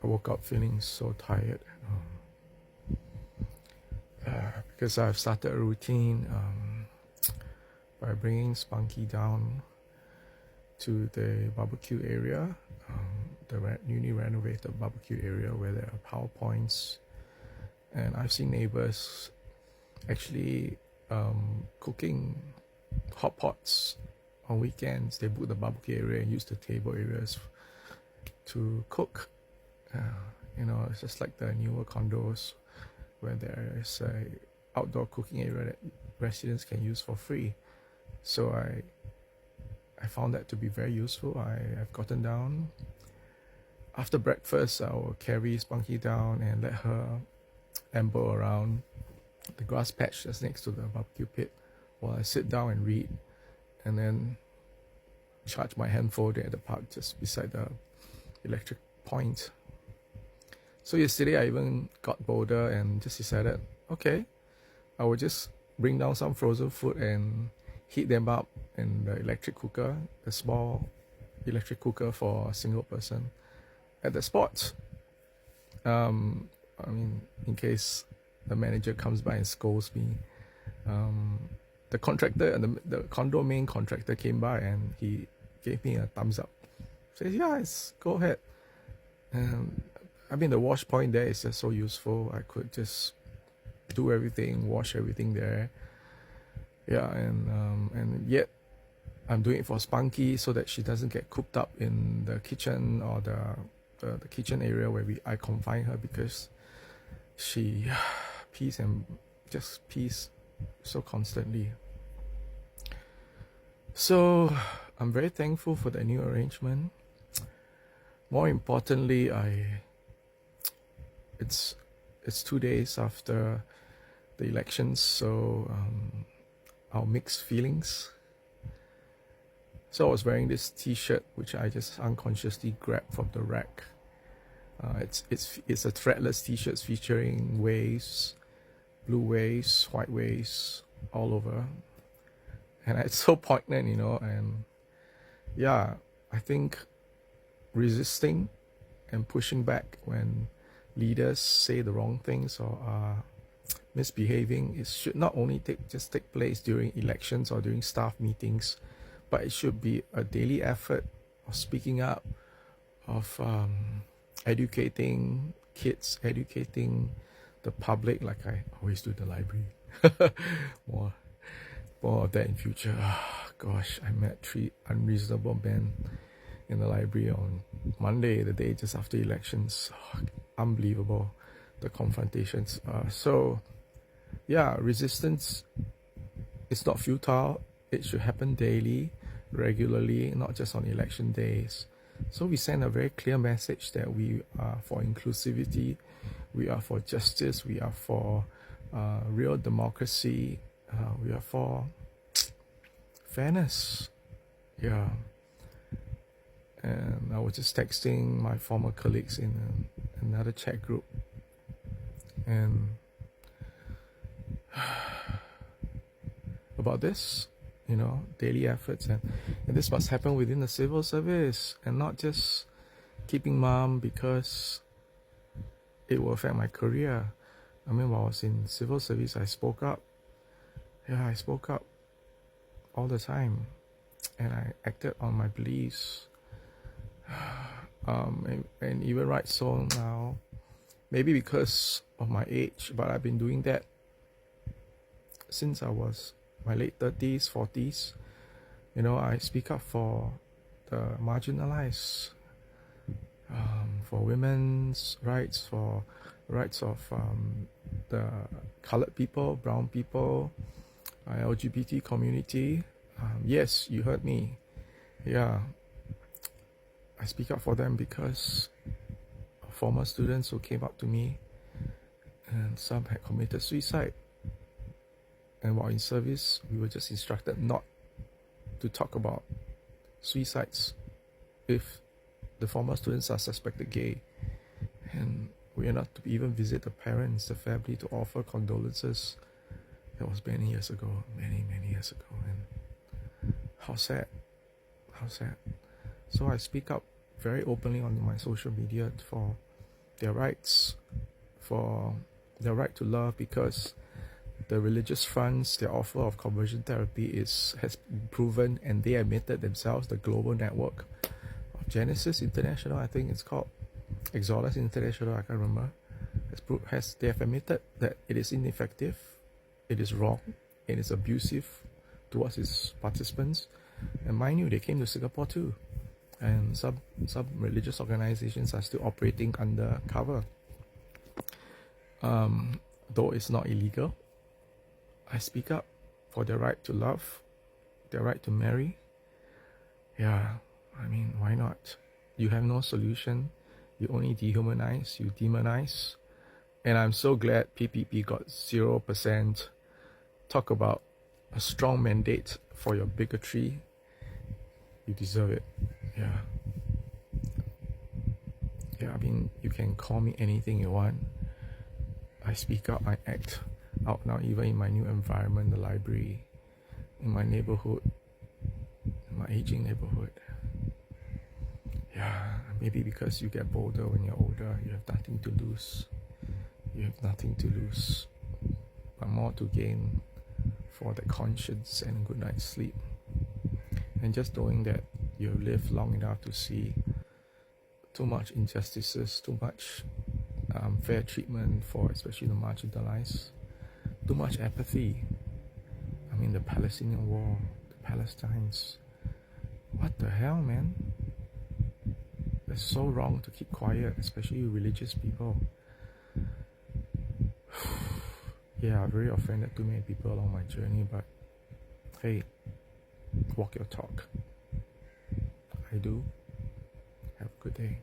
I woke up feeling so tired because I've started a routine by bringing Spunky down to the barbecue area, the newly renovated barbecue area where there are PowerPoints, and I've seen neighbors actually cooking hot pots on weekends. They book the barbecue area and use the table areas to cook. It's just like the newer condos where there is a outdoor cooking area that residents can use for free. So I found that to be very useful. I've gotten down. After breakfast, I will carry Spunky down and let her amble around the grass patch that's next to the barbecue pit while I sit down and read, and then charge my handphone there at the park just beside the electric point. So yesterday I even got bolder and just decided, okay, I will just bring down some frozen food and heat them up in the electric cooker, the small electric cooker for a single person at the spot. In case the manager comes by and scolds me. The contractor and the condo main contractor came by and he gave me a thumbs up. Says, yes, go ahead. The wash point there is just so useful. I could just do everything, wash everything there. Yeah, and yet I'm doing it for Spunky so that she doesn't get cooped up in the kitchen or the kitchen area where I confine her, because she pees so constantly. So I'm very thankful for the new arrangement. More importantly, it's 2 days after the elections, so our mixed feelings. So I was wearing this t-shirt which I just unconsciously grabbed from the rack. It's a threadless t-shirt featuring waves, blue waves, white waves all over, and it's so poignant, and yeah, I think resisting and pushing back when leaders say the wrong things or are misbehaving, it should not only take place during elections or during staff meetings, but it should be a daily effort of speaking up, of educating kids, educating the public, like I always do at the library. more of that in future. Gosh, I met 3 unreasonable men in the library on Monday, the day just after elections. Unbelievable, the confrontations. So yeah, resistance is not futile. It should happen daily, regularly, not just on election days. So we send a very clear message that we are for inclusivity, we are for justice, we are for real democracy, we are for fairness. Yeah. And I was just texting my former colleagues in another chat group, and about this, daily efforts, and this must happen within the civil service and not just keeping mum because it will affect my career. While I was in civil service, I spoke up. Yeah, I spoke up all the time, and I acted on my beliefs. And even right so now, maybe because of my age, but I've been doing that since I was my late 30s, 40s. I speak up for the marginalized, for women's rights, for rights of the colored people, brown people, LGBT community. Yes, you heard me. Yeah, I speak up for them because former students who came up to me, and some had committed suicide. And while in service, we were just instructed not to talk about suicides if the former students are suspected gay. And we are not to even visit the parents, the family, to offer condolences. That was many years ago, many years ago. And how sad. So I speak up very openly on my social media for their rights, for their right to love, because the religious fronts, their offer of conversion therapy has proven, and they admitted themselves, the global network of Genesis International, I think it's called, Exodus International, I can't remember, they have admitted that it is ineffective, it is wrong, it is abusive towards its participants. And mind you, they came to Singapore too, and some religious organizations are still operating under cover. Though it's not illegal, I speak up for their right to love, their right to marry. Yeah, I mean, why not? You have no solution. You only dehumanize, you demonize. And I'm so glad PPP got 0%. Talk about a strong mandate for your bigotry. You deserve it. Yeah. Yeah, I mean, you can call me anything you want. I speak up, I act out now, even in my new environment, the library, in my neighborhood, in my aging neighborhood. Yeah, maybe because you get bolder when you're older, you have nothing to lose. You have nothing to lose, but more to gain for the conscience and good night's sleep. And just knowing that you have lived long enough to see too much injustices, too much fair treatment for especially the marginalized, too much apathy. I mean, the Palestinian war, the Palestinians. What the hell, man? It's so wrong to keep quiet, especially religious people. Yeah, I've really offended too many people along my journey, but hey, walk your talk. I do. Have a good day.